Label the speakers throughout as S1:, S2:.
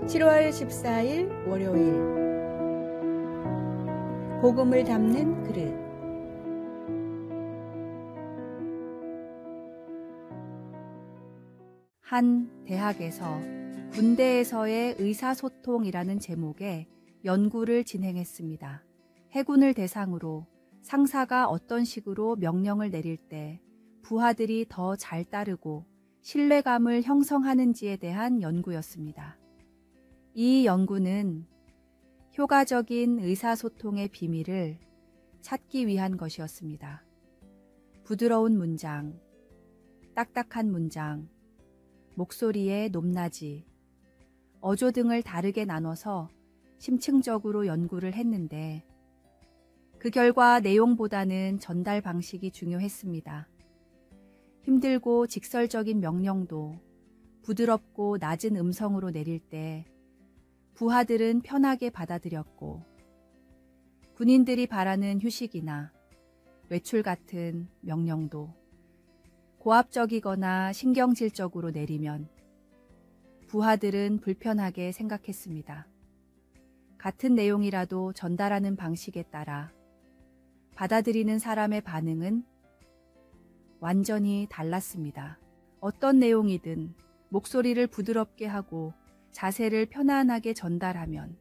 S1: 7월 14일 월요일 복음을 담는 그릇. 한 대학에서 군대에서의 의사소통이라는 제목의 연구를 진행했습니다. 해군을 대상으로 상사가 어떤 식으로 명령을 내릴 때 부하들이 더 잘 따르고 신뢰감을 형성하는지에 대한 연구였습니다. 이 연구는 효과적인 의사소통의 비밀을 찾기 위한 것이었습니다. 부드러운 문장, 딱딱한 문장, 목소리의 높낮이, 어조 등을 다르게 나눠서 심층적으로 연구를 했는데 그 결과 내용보다는 전달 방식이 중요했습니다. 힘들고 직설적인 명령도 부드럽고 낮은 음성으로 내릴 때 부하들은 편하게 받아들였고 군인들이 바라는 휴식이나 외출 같은 명령도 고압적이거나 신경질적으로 내리면 부하들은 불편하게 생각했습니다. 같은 내용이라도 전달하는 방식에 따라 받아들이는 사람의 반응은 완전히 달랐습니다. 어떤 내용이든 목소리를 부드럽게 하고 자세를 편안하게 전달하면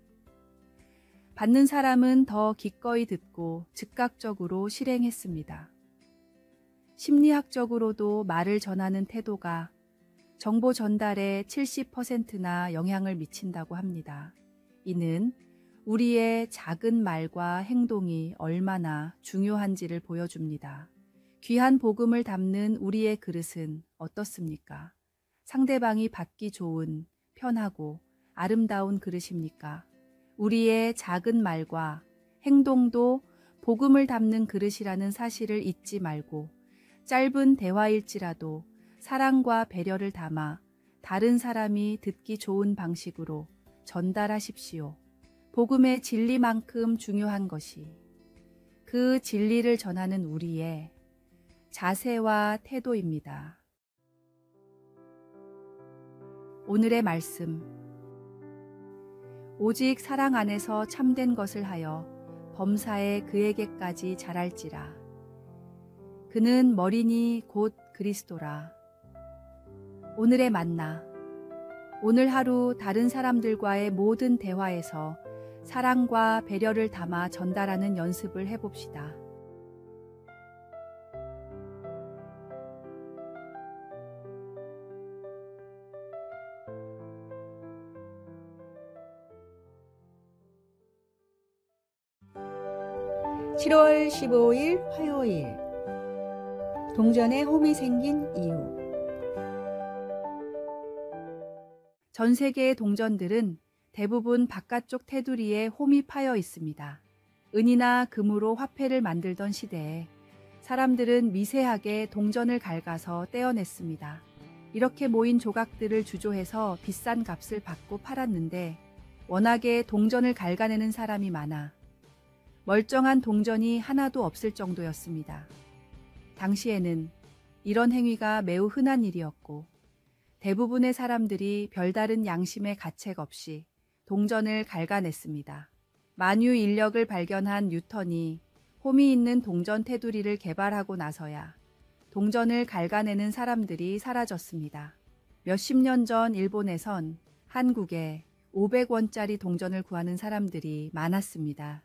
S1: 받는 사람은 더 기꺼이 듣고 즉각적으로 실행했습니다. 심리학적으로도 말을 전하는 태도가 정보 전달에 70%나 영향을 미친다고 합니다. 이는 우리의 작은 말과 행동이 얼마나 중요한지를 보여줍니다. 귀한 복음을 담는 우리의 그릇은 어떻습니까? 상대방이 받기 좋은, 편하고 아름다운 그릇입니까? 우리의 작은 말과 행동도 복음을 담는 그릇이라는 사실을 잊지 말고 짧은 대화일지라도 사랑과 배려를 담아 다른 사람이 듣기 좋은 방식으로 전달하십시오. 복음의 진리만큼 중요한 것이 그 진리를 전하는 우리의 자세와 태도입니다. 오늘의 말씀. 오직 사랑 안에서 참된 것을 하여 범사에 그에게까지 자랄지라. 그는 머리니 곧 그리스도라. 오늘의 만나. 오늘 하루 다른 사람들과의 모든 대화에서 사랑과 배려를 담아 전달하는 연습을 해봅시다. (7월 15일) 화요일 동전에 홈이 생긴 이유. 전 세계의 동전들은 대부분 바깥쪽 테두리에 홈이 파여 있습니다. 은이나 금으로 화폐를 만들던 시대에 사람들은 미세하게 동전을 갉아서 떼어냈습니다. 이렇게 모인 조각들을 주조해서 비싼 값을 받고 팔았는데 워낙에 동전을 갉아내는 사람이 많아 멀쩡한 동전이 하나도 없을 정도였습니다. 당시에는 이런 행위가 매우 흔한 일이었고 대부분의 사람들이 별다른 양심의 가책 없이 동전을 갉아냈습니다. 만유 인력을 발견한 뉴턴이 홈이 있는 동전 테두리를 개발하고 나서야 동전을 갉아내는 사람들이 사라졌습니다. 몇십 년 전 일본에선 한국에 500원짜리 동전을 구하는 사람들이 많았습니다.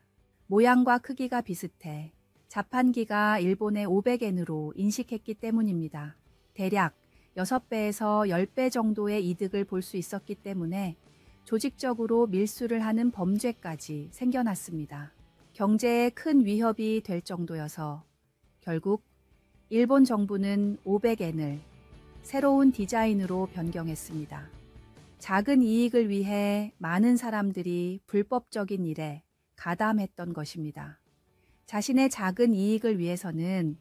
S1: 모양과 크기가 비슷해 자판기가 일본의 500엔으로 인식했기 때문입니다. 대략 6배에서 10배 정도의 이득을 볼 수 있었기 때문에 조직적으로 밀수를 하는 범죄까지 생겨났습니다. 경제에 큰 위협이 될 정도여서 결국 일본 정부는 500엔을 새로운 디자인으로 변경했습니다. 작은 이익을 위해 많은 사람들이 불법적인 일에 가담했던 것입니다. 자신의 작은 이익을 위해서는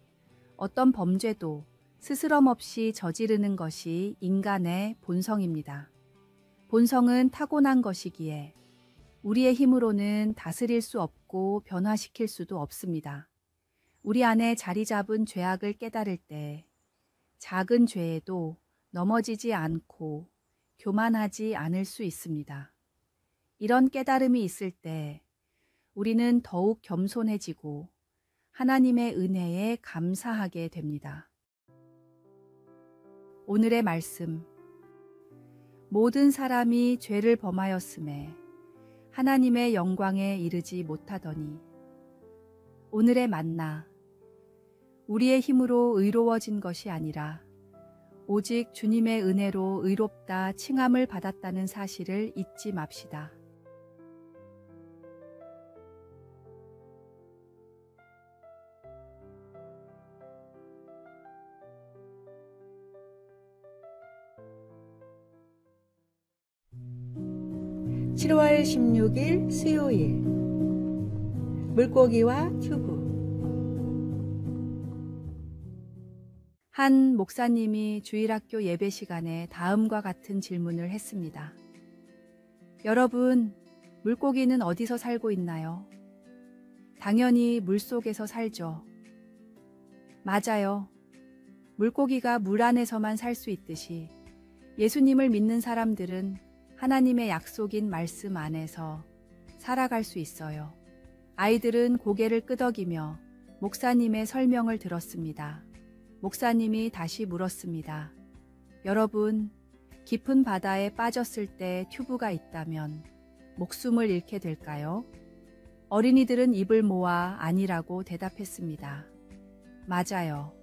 S1: 어떤 범죄도 스스럼 없이 저지르는 것이 인간의 본성입니다. 본성은 타고난 것이기에 우리의 힘으로는 다스릴 수 없고 변화시킬 수도 없습니다. 우리 안에 자리 잡은 죄악을 깨달을 때 작은 죄에도 넘어지지 않고 교만하지 않을 수 있습니다. 이런 깨달음이 있을 때 우리는 더욱 겸손해지고 하나님의 은혜에 감사하게 됩니다. 오늘의 말씀. 모든 사람이 죄를 범하였음에 하나님의 영광에 이르지 못하더니. 오늘의 만나. 우리의 힘으로 의로워진 것이 아니라 오직 주님의 은혜로 의롭다 칭함을 받았다는 사실을 잊지 맙시다.
S2: (7월 16일) 수요일. 물고기와 튜브.
S1: 한 목사님이 주일학교 예배 시간에 다음과 같은 질문을 했습니다. 여러분, 물고기는 어디서 살고 있나요? 당연히 물속에서 살죠. 맞아요. 물고기가 물 안에서만 살 수 있듯이 예수님을 믿는 사람들은 하나님의 약속인 말씀 안에서 살아갈 수 있어요. 아이들은 고개를 끄덕이며 목사님의 설명을 들었습니다. 목사님이 다시 물었습니다. 여러분, 깊은 바다에 빠졌을 때 튜브가 있다면 목숨을 잃게 될까요? 어린이들은 입을 모아 아니라고 대답했습니다. 맞아요.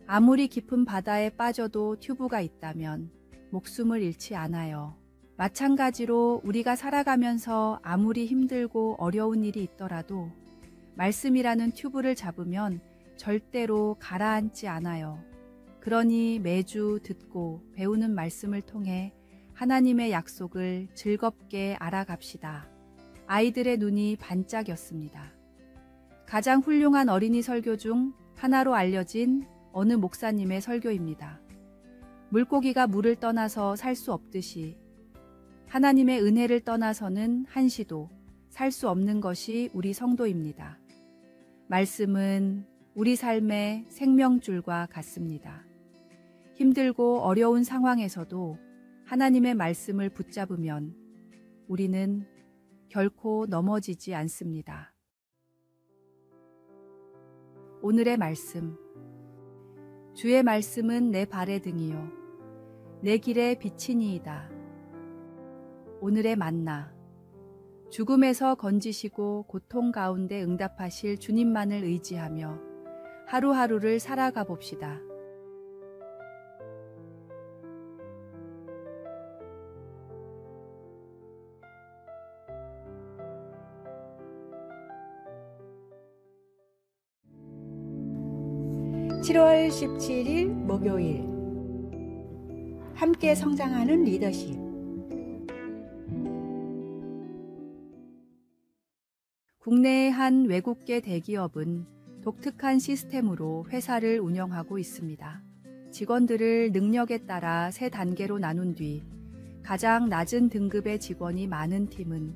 S1: 아무리 깊은 바다에 빠져도 튜브가 있다면 목숨을 잃지 않아요. 마찬가지로 우리가 살아가면서 아무리 힘들고 어려운 일이 있더라도 말씀이라는 튜브를 잡으면 절대로 가라앉지 않아요. 그러니 매주 듣고 배우는 말씀을 통해 하나님의 약속을 즐겁게 알아갑시다. 아이들의 눈이 반짝였습니다. 가장 훌륭한 어린이 설교 중 하나로 알려진 어느 목사님의 설교입니다. 물고기가 물을 떠나서 살 수 없듯이 하나님의 은혜를 떠나서는 한시도 살 수 없는 것이 우리 성도입니다. 말씀은 우리 삶의 생명줄과 같습니다. 힘들고 어려운 상황에서도 하나님의 말씀을 붙잡으면 우리는 결코 넘어지지 않습니다. 오늘의 말씀. 주의 말씀은 내 발의 등이요 내 길의 빛이니이다. 오늘의 만나. 죽음에서 건지시고 고통 가운데 응답하실 주님만을 의지하며 하루하루를 살아가 봅시다.
S2: (7월 17일) 목요일. 함께 성장하는 리더십.
S1: 국내의 한 외국계 대기업은 독특한 시스템으로 회사를 운영하고 있습니다. 직원들을 능력에 따라 3단계로 나눈 뒤 가장 낮은 등급의 직원이 많은 팀은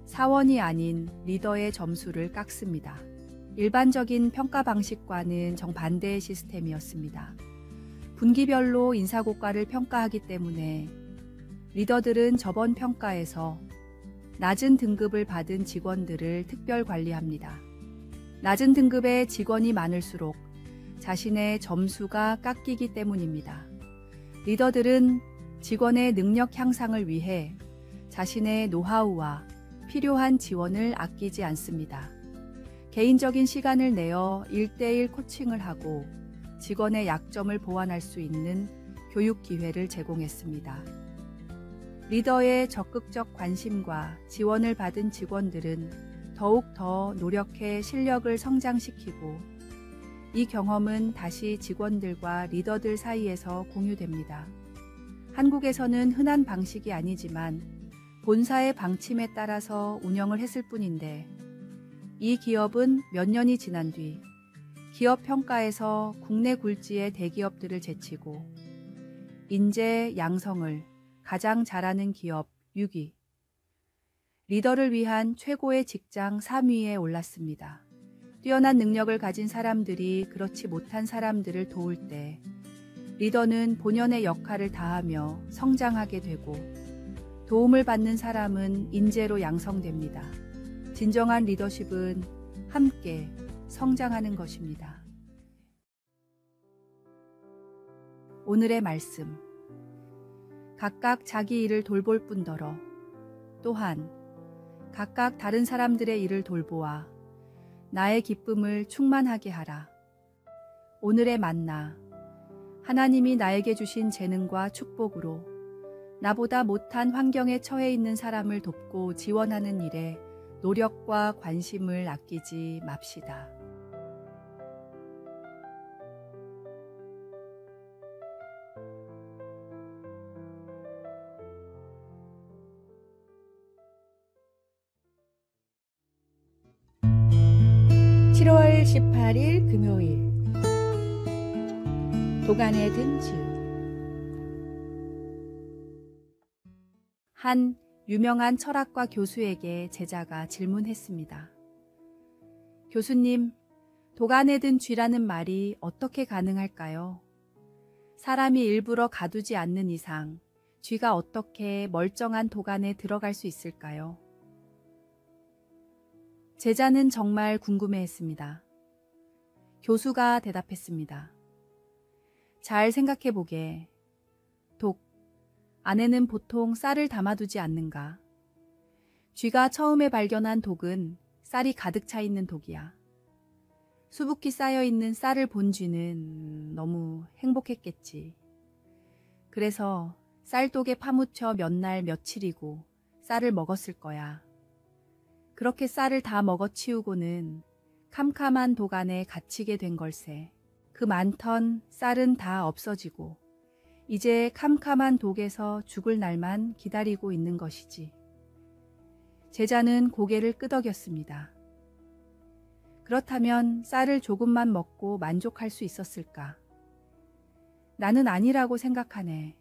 S1: 사원이 아닌 리더의 점수를 깎습니다. 일반적인 평가 방식과는 정반대의 시스템이었습니다. 분기별로 인사고과를 평가하기 때문에 리더들은 저번 평가에서 낮은 등급을 받은 직원들을 특별 관리합니다. 낮은 등급의 직원이 많을수록 자신의 점수가 깎이기 때문입니다. 리더들은 직원의 능력 향상을 위해 자신의 노하우와 필요한 지원을 아끼지 않습니다. 개인적인 시간을 내어 1:1 코칭을 하고 직원의 약점을 보완할 수 있는 교육 기회를 제공했습니다. 리더의 적극적 관심과 지원을 받은 직원들은 더욱 더 노력해 실력을 성장시키고 이 경험은 다시 직원들과 리더들 사이에서 공유됩니다. 한국에서는 흔한 방식이 아니지만 본사의 방침에 따라서 운영을 했을 뿐인데 이 기업은 몇 년이 지난 뒤 기업 평가에서 국내 굴지의 대기업들을 제치고 인재 양성을 가장 잘하는 기업 6위, 리더를 위한 최고의 직장 3위에 올랐습니다. 뛰어난 능력을 가진 사람들이 그렇지 못한 사람들을 도울 때 리더는 본연의 역할을 다하며 성장하게 되고 도움을 받는 사람은 인재로 양성됩니다. 진정한 리더십은 함께 성장하는 것입니다. 오늘의 말씀. 각각 자기 일을 돌볼 뿐더러 또한 각각 다른 사람들의 일을 돌보아 나의 기쁨을 충만하게 하라. 오늘의 만나. 하나님이 나에게 주신 재능과 축복으로 나보다 못한 환경에 처해 있는 사람을 돕고 지원하는 일에 노력과 관심을 아끼지 맙시다.
S2: (7월 18일) 금요일. 도간에 든 줄.
S1: 한 유명한 철학과 교수에게 제자가 질문했습니다. 교수님, 도간에 든 쥐라는 말이 어떻게 가능할까요? 사람이 일부러 가두지 않는 이상 쥐가 어떻게 멀쩡한 도간에 들어갈 수 있을까요? 제자는 정말 궁금해했습니다. 교수가 대답했습니다. 잘 생각해보게. 독, 안에는 보통 쌀을 담아두지 않는가? 쥐가 처음에 발견한 독은 쌀이 가득 차 있는 독이야. 수북히 쌓여있는 쌀을 본 쥐는 너무 행복했겠지. 그래서 쌀독에 파묻혀 몇 날 며칠이고 쌀을 먹었을 거야. 그렇게 쌀을 다 먹어치우고는 캄캄한 독 안에 갇히게 된 걸세. 그 많던 쌀은 다 없어지고 이제 캄캄한 독에서 죽을 날만 기다리고 있는 것이지. 제자는 고개를 끄덕였습니다. 그렇다면 쌀을 조금만 먹고 만족할 수 있었을까? 나는 아니라고 생각하네.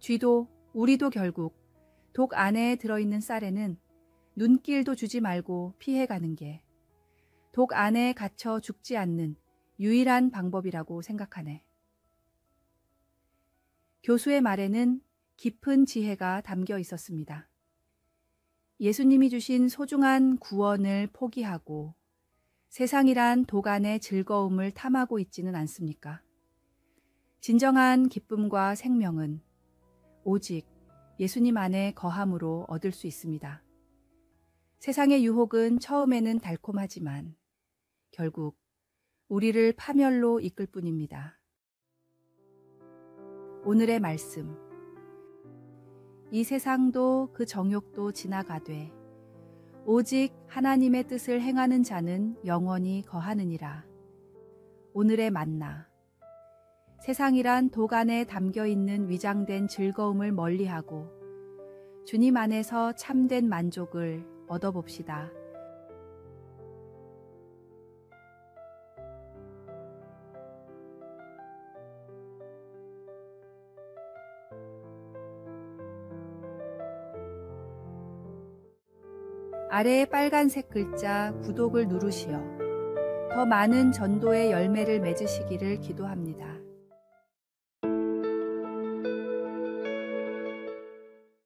S1: 쥐도 우리도 결국 독 안에 들어있는 쌀에는 눈길도 주지 말고 피해가는 게 독 안에 갇혀 죽지 않는 유일한 방법이라고 생각하네. 교수의 말에는 깊은 지혜가 담겨 있었습니다. 예수님이 주신 소중한 구원을 포기하고 세상이란 독 안의 즐거움을 탐하고 있지는 않습니까? 진정한 기쁨과 생명은 오직 예수님 안에 거함으로 얻을 수 있습니다. 세상의 유혹은 처음에는 달콤하지만 결국 우리를 파멸로 이끌 뿐입니다. 오늘의 말씀. 이 세상도 그 정욕도 지나가되 오직 하나님의 뜻을 행하는 자는 영원히 거하느니라. 오늘의 만나. 세상이란 독 안에 담겨있는 위장된 즐거움을 멀리하고 주님 안에서 참된 만족을 얻어봅시다. 아래의 빨간색 글자 구독을 누르시어 더 많은 전도의 열매를 맺으시기를 기도합니다.